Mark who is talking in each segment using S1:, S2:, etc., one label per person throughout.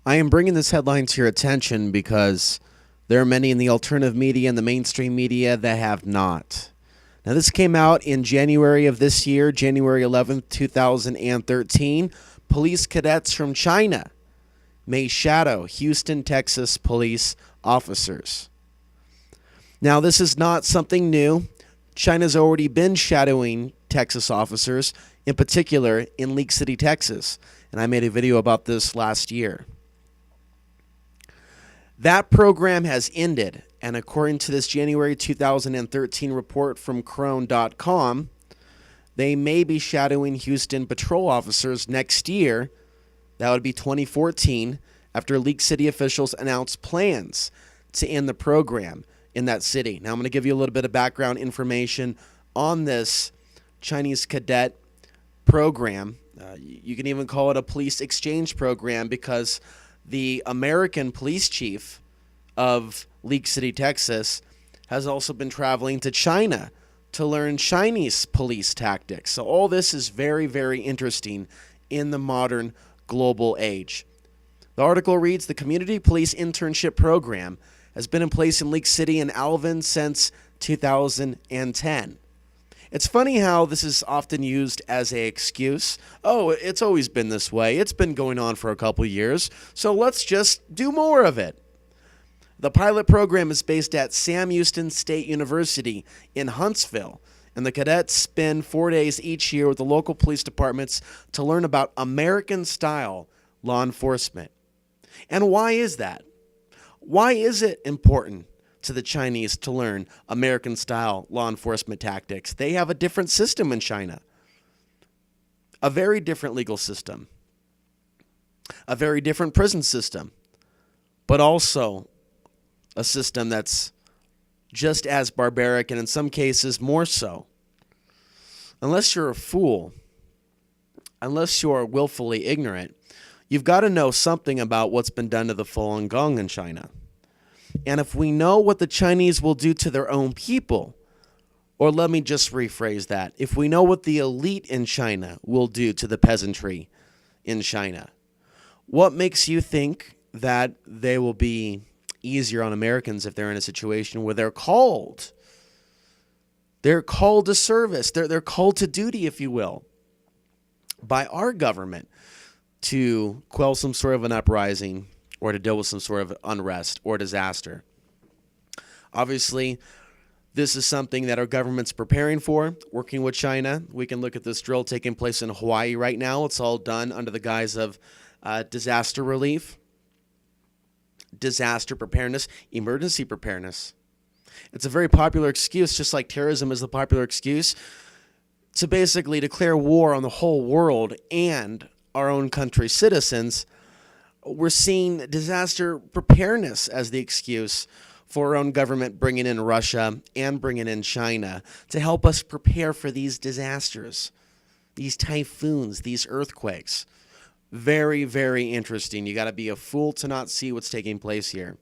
S1: I am bringing this headline to your attention because there are many in the alternative media and the mainstream media that have not. Now, this came out in January of this year, January 11th, 2013. Police cadets from China may shadow Houston, Texas police officers. Now, this is not something new. China's already been shadowing Texas officers, in particular in League City, Texas. And I made a video about this last year. That program has ended, and according to this January 2013 report from Crone.com, they may be shadowing Houston patrol officers next year. That would be 2014, after League City officials announced plans to end the program in that city. Now, I'm going to give you a little bit of background information on this Chinese cadet program. You can even call it a police exchange program because the American police chief of League City, Texas, has also been traveling to China to learn Chinese police tactics. So all this is very, very interesting in the modern global age. The article reads, the Community Police Internship Program has been in place in League City and Alvin since 2010. It's funny how this is often used as an excuse. Oh, it's always been this way. It's been going on for a couple years, so let's just do more of it. The pilot program is based at Sam Houston State University in Huntsville, and the cadets spend 4 days each year with the local police departments to learn about American-style law enforcement. And why is that? Why is it important to the Chinese to learn American-style law enforcement tactics? They have a different system in China, a very different legal system, a very different prison system, but also a system that's just as barbaric and in some cases more so. Unless you're a fool, unless you're willfully ignorant, you've got to know something about what's been done to the Falun Gong in China. And if we know what the Chinese will do to their own people, or let me just rephrase that, if we know what the elite in China will do to the peasantry in China, what makes you think that they will be easier on Americans if they're in a situation where they're called to service, they're called to duty, if you will, by our government to quell some sort of an uprising or to deal with some sort of unrest or disaster. Obviously, this is something that our government's preparing for, working with China. We can look at this drill taking place in Hawaii right now. It's all done under the guise of disaster relief, disaster preparedness, emergency preparedness. It's a very popular excuse, just like terrorism is the popular excuse, to basically declare war on the whole world and our own country's citizens. We're seeing disaster preparedness as the excuse for our own government bringing in Russia and bringing in China to help us prepare for these disasters, these typhoons, these earthquakes. Very, very interesting. You got to be a fool to not see what's taking place here.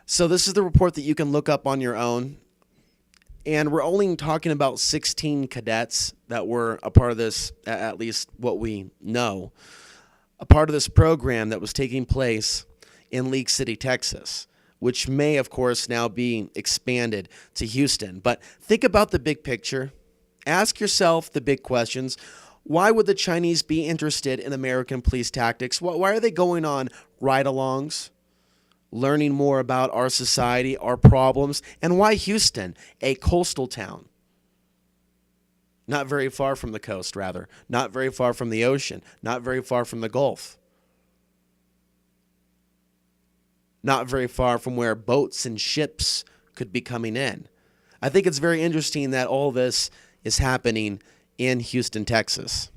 S1: So this is the report that you can look up on your own. And we're only talking about 16 cadets that were a part of this, at least what we know, a part of this program that was taking place in League City, Texas, which may, of course, now be expanded to Houston. But think about the big picture. Ask yourself the big questions. Why would the Chinese be interested in American police tactics? Why are they going on ride-alongs, learning more about our society, our problems? And why Houston, a coastal town? Not very far from the coast, rather. Not very far from the ocean. Not very far from the Gulf. Not very far from where boats and ships could be coming in. I think it's very interesting that all this is happening in Houston, Texas.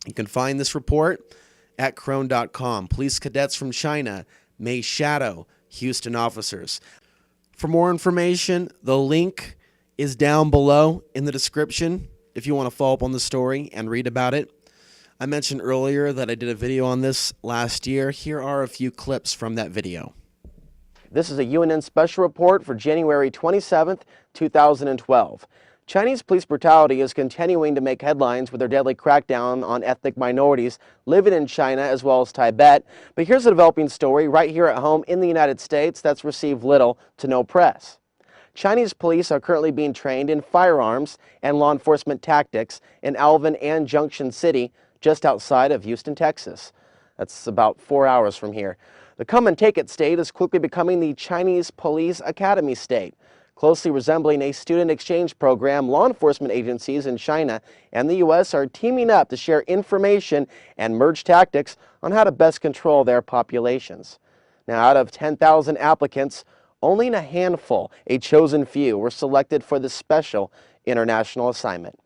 S1: You can find this report at Crone.com. Police cadets from China may shadow Houston officers. For more information, the link is down below in the description if you want to follow up on the story and read about it. I mentioned earlier that I did a video on this last year. Here are a few clips from that video. This is a UNN special report for January 27th, 2012. Chinese police brutality is continuing to make headlines with their deadly crackdown on ethnic minorities living in China as well as Tibet. But here's a developing story right here at home in the United States that's received little to no press. Chinese police are currently being trained in firearms and law enforcement tactics in Alvin and Junction City, just outside of Houston, Texas. That's about 4 hours from here. The Come and Take It state is quickly becoming the Chinese Police Academy state. Closely resembling a student exchange program, law enforcement agencies in China and the U.S. are teaming up to share information and merge tactics on how to best control their populations. Now, out of 10,000 applicants, only a handful, a chosen few, were selected for this special international assignment.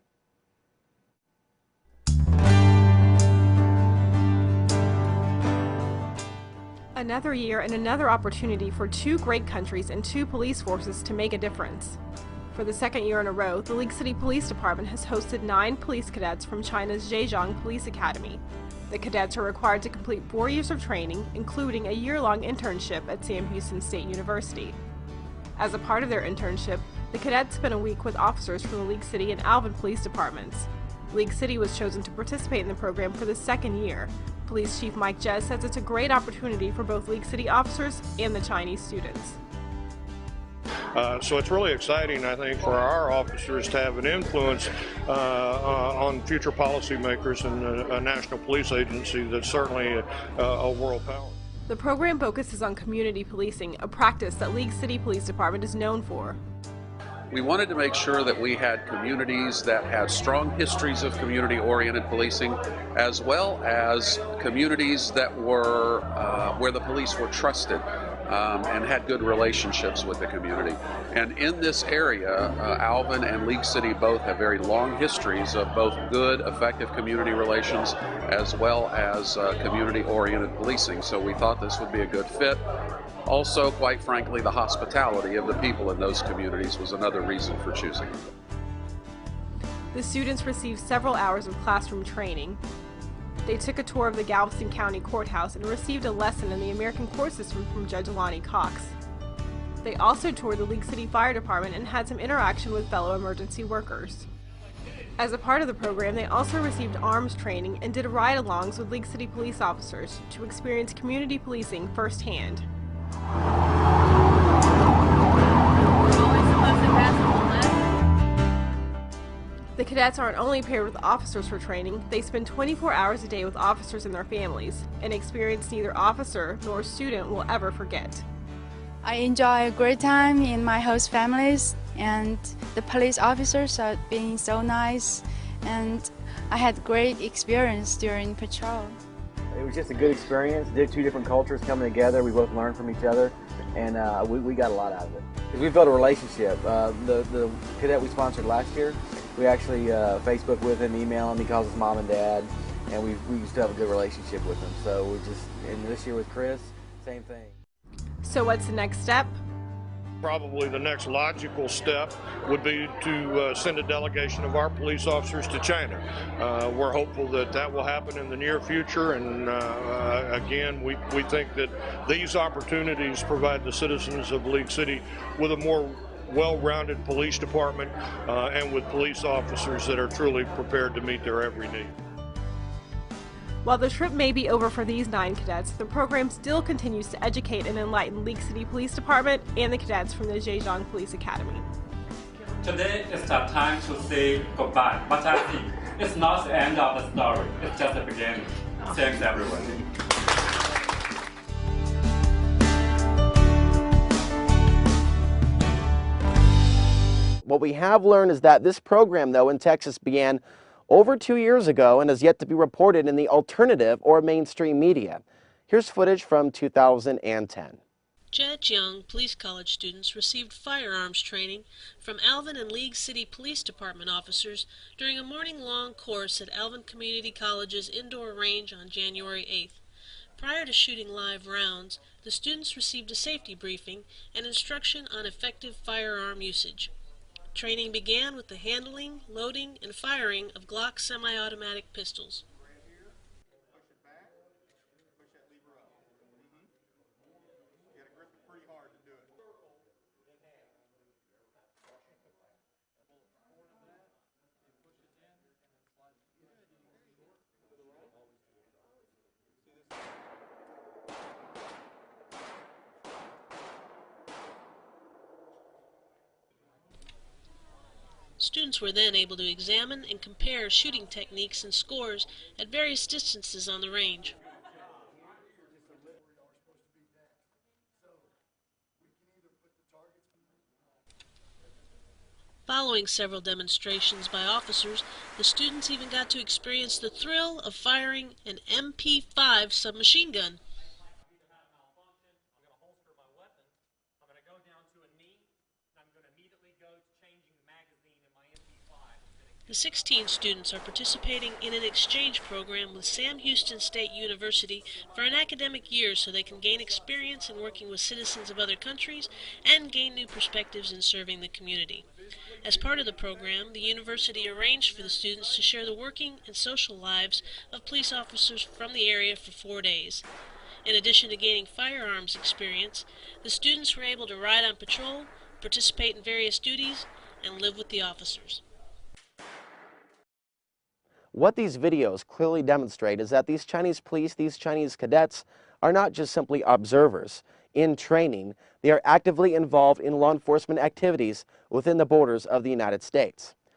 S2: Another year and another opportunity for two great countries and two police forces to make a difference. For the second year in a row, the League City Police Department has hosted 9 police cadets from China's Zhejiang Police Academy. The cadets are required to complete 4 years of training, including a year-long internship at Sam Houston State University. As a part of their internship, the cadets spent a week with officers from the League City and Alvin police departments. League City was chosen to participate in the program for the second year. Police Chief Mike Jez says it's a great opportunity for both League City officers and the Chinese students.
S3: So it's really exciting, I think, for our officers to have an influence on future policymakers and a national police agency that's certainly a world power.
S2: The program focuses on community policing, a practice that League City Police Department is known for.
S4: We wanted to make sure that we had communities that had strong histories of community-oriented policing, as well as communities that were where the police were trusted and had good relationships with the community. And in this area, Alvin and League City both have very long histories of both good, effective community relations as well as community-oriented policing. So we thought this would be a good fit. Also, quite frankly, the hospitality of the people in those communities was another reason for choosing.
S2: The students received several hours of classroom training. They took a tour of the Galveston County Courthouse and received a lesson in the American court system from Judge Lonnie Cox. They also toured the League City Fire Department and had some interaction with fellow emergency workers. As a part of the program, they also received arms training and did ride-alongs with League City police officers to experience community policing firsthand. The cadets aren't only paired with officers for training, they spend 24 hours a day with officers and their families, an experience neither officer nor student will ever forget.
S5: I enjoy a great time in my host families, and the police officers are being so nice, and I had great experience during patrol.
S6: It was just a good experience. Did 2 different cultures coming together. We both learned from each other, and we got a lot out of it. We built a relationship. The cadet we sponsored last year, we actually Facebook with him, email him. He calls us mom and dad, and we used to have a good relationship with him. So and this year with Chris, same thing.
S2: So what's the next step?
S3: Probably the next logical step would be to send a delegation of our police officers to China. We're hopeful that that will happen in the near future, and again, we think that these opportunities provide the citizens of League City with a more well-rounded police department and with police officers that are truly prepared to meet their every need.
S2: While the trip may be over for these 9 cadets, the program still continues to educate and enlighten League City Police Department and the cadets from the Zhejiang Police Academy.
S7: Today is the time to say goodbye, but I think it's not the end of the story, it's just the beginning. Thanks everyone.
S1: What we have learned is that this program, though, in Texas began over 2 years ago and has yet to be reported in the alternative or mainstream media. Here's footage from 2010.
S8: Zhejiang Police College students received firearms training from Alvin and League City Police Department officers during a morning-long course at Alvin Community College's indoor range on January 8th. Prior to shooting live rounds, the students received a safety briefing and instruction on effective firearm usage. Training began with the handling, loading, and firing of Glock semi-automatic pistols. Students were then able to examine and compare shooting techniques and scores at various distances on the range. Following several demonstrations by officers, the students even got to experience the thrill of firing an MP5 submachine gun. The 16 students are participating in an exchange program with Sam Houston State University for an academic year so they can gain experience in working with citizens of other countries and gain new perspectives in serving the community. As part of the program, the university arranged for the students to share the working and social lives of police officers from the area for 4 days. In addition to gaining firearms experience, the students were able to ride on patrol, participate in various duties, and live with the officers.
S1: What these videos clearly demonstrate is that these Chinese police, these Chinese cadets, are not just simply observers. In training, they are actively involved in law enforcement activities within the borders of the United States.